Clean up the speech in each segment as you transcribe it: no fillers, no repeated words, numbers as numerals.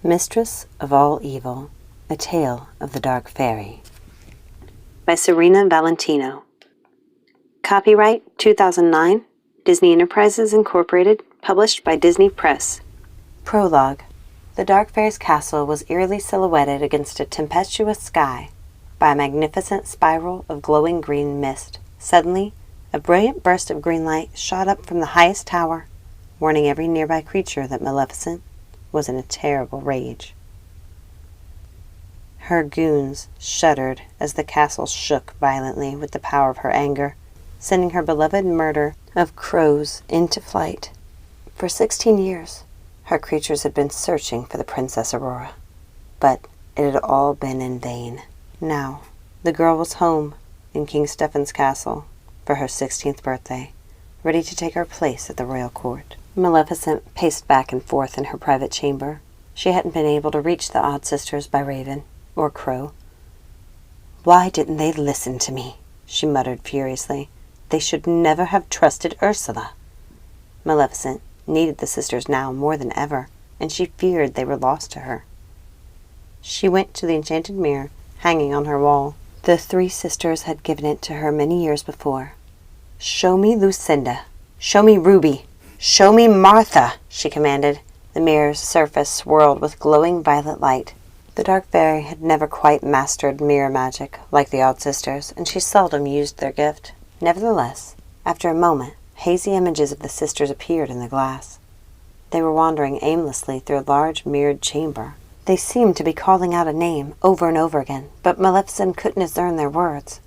Mistress of All Evil, A Tale of the Dark Fairy by Serena Valentino. Copyright 2009, Disney Enterprises Incorporated, published by Disney Press. Prologue. The Dark Fairy's castle was eerily silhouetted against a tempestuous sky by a magnificent spiral of glowing green mist. Suddenly, a brilliant burst of green light shot up from the highest tower, warning every nearby creature that Maleficent was in a terrible rage. Her goons shuddered as the castle shook violently with the power of her anger, sending her beloved murder of crows into flight. For 16 years, her creatures had been searching for the Princess Aurora, but it had all been in vain. Now, the girl was home in King Stephen's castle for her 16th birthday, ready to take her place at the royal court. Maleficent paced back and forth in her private chamber. She hadn't been able to reach the odd sisters by raven or crow. "Why didn't they listen to me?" she muttered furiously. "They should never have trusted Ursula." Maleficent needed the sisters now more than ever, and she feared they were lost to her. She went to the enchanted mirror hanging on her wall. The three sisters had given it to her many years before. "Show me Lucinda. Show me Ruby. Show me Martha," she commanded. The mirror's surface swirled with glowing violet light. The Dark Fairy had never quite mastered mirror magic like the odd sisters, and she seldom used their gift. Nevertheless, after a moment, hazy images of the sisters appeared in the glass. They were wandering aimlessly through a large mirrored chamber. They seemed to be calling out a name over and over again, but Maleficent couldn't discern their words.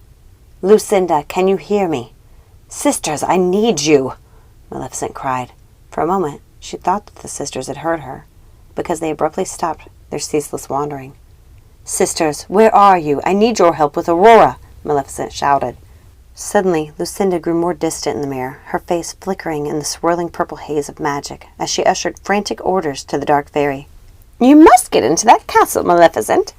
"Lucinda, can you hear me? Sisters, I need you!" Maleficent cried. For a moment, she thought that the sisters had heard her, because they abruptly stopped their ceaseless wandering. "Sisters, where are you? I need your help with Aurora!" Maleficent shouted. Suddenly, Lucinda grew more distant in the mirror, her face flickering in the swirling purple haze of magic, as she ushered frantic orders to the Dark Fairy. "You must get into that castle, Maleficent.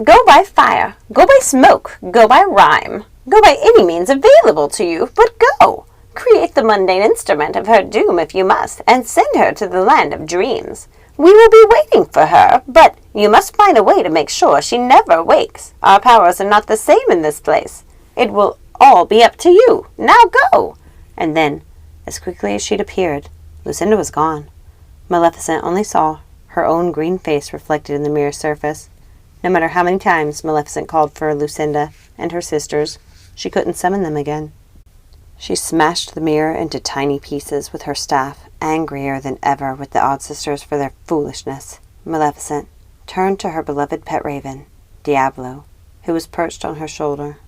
Go by fire, go by smoke, go by rhyme, go by any means available to you, but go! Create the mundane instrument of her doom if you must, and send her to the land of dreams. We will be waiting for her, but you must find a way to make sure she never wakes. Our powers are not the same in this place. It will all be up to you. Now go!" And then, as quickly as she'd appeared, Lucinda was gone. Maleficent only saw her own green face reflected in the mirror surface. No matter how many times Maleficent called for Lucinda and her sisters, she couldn't summon them again. She smashed the mirror into tiny pieces with her staff, angrier than ever with the odd sisters for their foolishness. Maleficent turned to her beloved pet raven, Diablo, who was perched on her shoulder.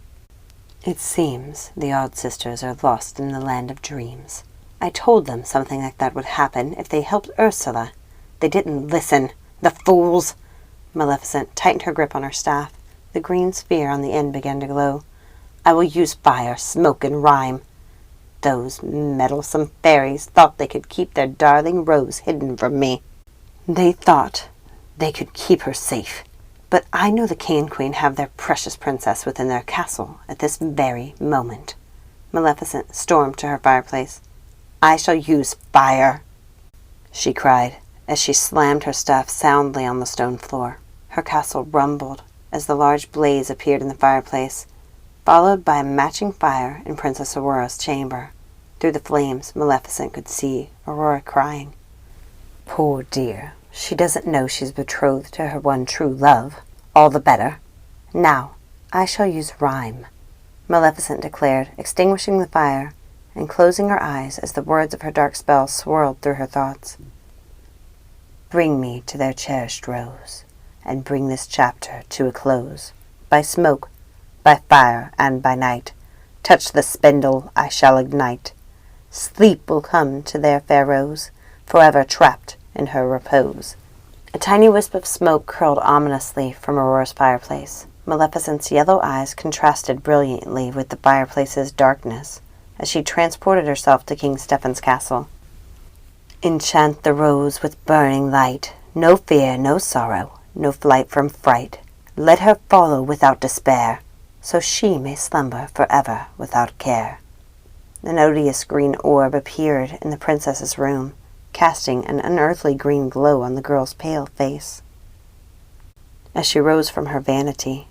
"It seems the odd sisters are lost in the land of dreams. I told them something like that would happen if they helped Ursula. They didn't listen, the fools!" Maleficent tightened her grip on her staff. The green sphere on the end began to glow. "I will use fire, smoke, and rhyme. Those meddlesome fairies thought they could keep their darling Rose hidden from me. They thought they could keep her safe. But I know the King and Queen have their precious princess within their castle at this very moment." Maleficent stormed to her fireplace. "I shall use fire!" she cried, as she slammed her staff soundly on the stone floor. Her castle rumbled as the large blaze appeared in the fireplace, followed by a matching fire in Princess Aurora's chamber. Through the flames, Maleficent could see Aurora crying. "Poor dear, she doesn't know she's betrothed to her one true love. All the better. Now, I shall use rhyme," Maleficent declared, extinguishing the fire and closing her eyes as the words of her dark spell swirled through her thoughts. "Bring me to their cherished Rose, and bring this chapter to a close. By smoke, by fire, and by night, touch the spindle, I shall ignite. Sleep will come to their fair Rose, forever trapped in her repose." A tiny wisp of smoke curled ominously from Aurora's fireplace. Maleficent's yellow eyes contrasted brilliantly with the fireplace's darkness as she transported herself to King Stephen's castle. "Enchant the Rose with burning light, no fear, no sorrow, no flight from fright. Let her follow without despair, so she may slumber forever without care." An odious green orb appeared in the princess's room, casting an unearthly green glow on the girl's pale face. as she rose from her vanity.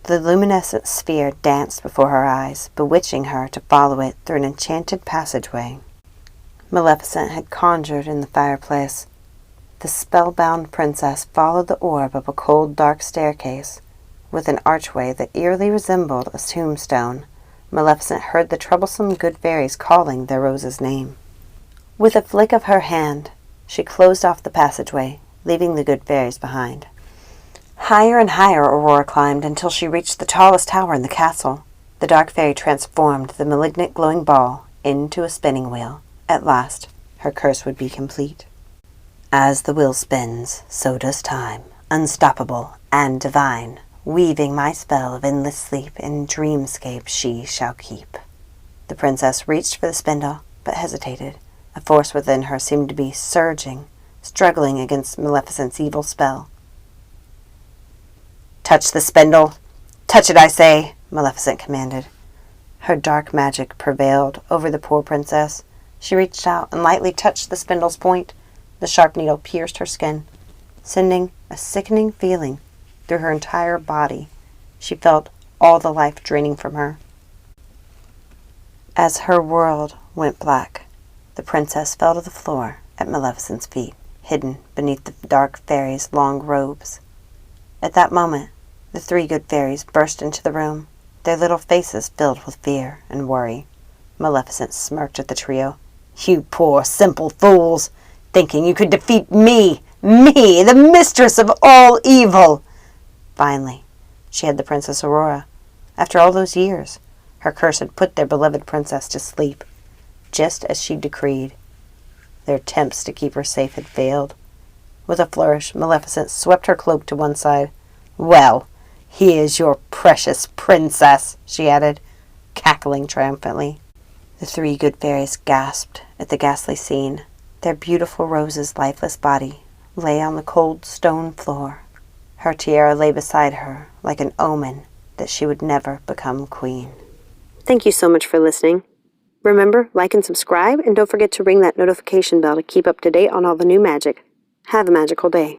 The luminescent sphere danced before her eyes, bewitching her to follow it through an enchanted passageway. Maleficent had conjured in the fireplace. The spellbound princess followed the orb up a cold, dark staircase. With an archway that eerily resembled a tombstone, Maleficent heard the troublesome good fairies calling their Rose's name. With a flick of her hand, she closed off the passageway, leaving the good fairies behind. Higher and higher Aurora climbed until she reached the tallest tower in the castle. The dark fairy transformed the malignant glowing ball into a spinning wheel. At last, her curse would be complete. As the wheel spins, so does time, unstoppable and divine. Weaving my spell of endless sleep in dreamscape she shall keep. The princess reached for the spindle, but hesitated. A force within her seemed to be surging, struggling against Maleficent's evil spell. "Touch the spindle! Touch it, I say!" Maleficent commanded. Her dark magic prevailed over the poor princess. She reached out and lightly touched the spindle's point. The sharp needle pierced her skin, sending a sickening feeling through her entire body. She felt all the life draining from her. As her world went black, the princess fell to the floor at Maleficent's feet, hidden beneath the dark fairy's long robes. At that moment, the three good fairies burst into the room, their little faces filled with fear and worry. Maleficent smirked at the trio. "You poor, simple fools, thinking you could defeat me, the Mistress of All Evil!" Finally, she had the Princess Aurora. After all those years, her curse had put their beloved princess to sleep, just as she decreed. Their attempts to keep her safe had failed. With a flourish, Maleficent swept her cloak to one side. "Well, here's your precious princess," she added, cackling triumphantly. The three good fairies gasped at the ghastly scene. Their beautiful Rose's lifeless body lay on the cold stone floor. Her tiara lay beside her like an omen that she would never become queen. Thank you so much for listening. Remember, like and subscribe, and don't forget to ring that notification bell to keep up to date on all the new magic. Have a magical day.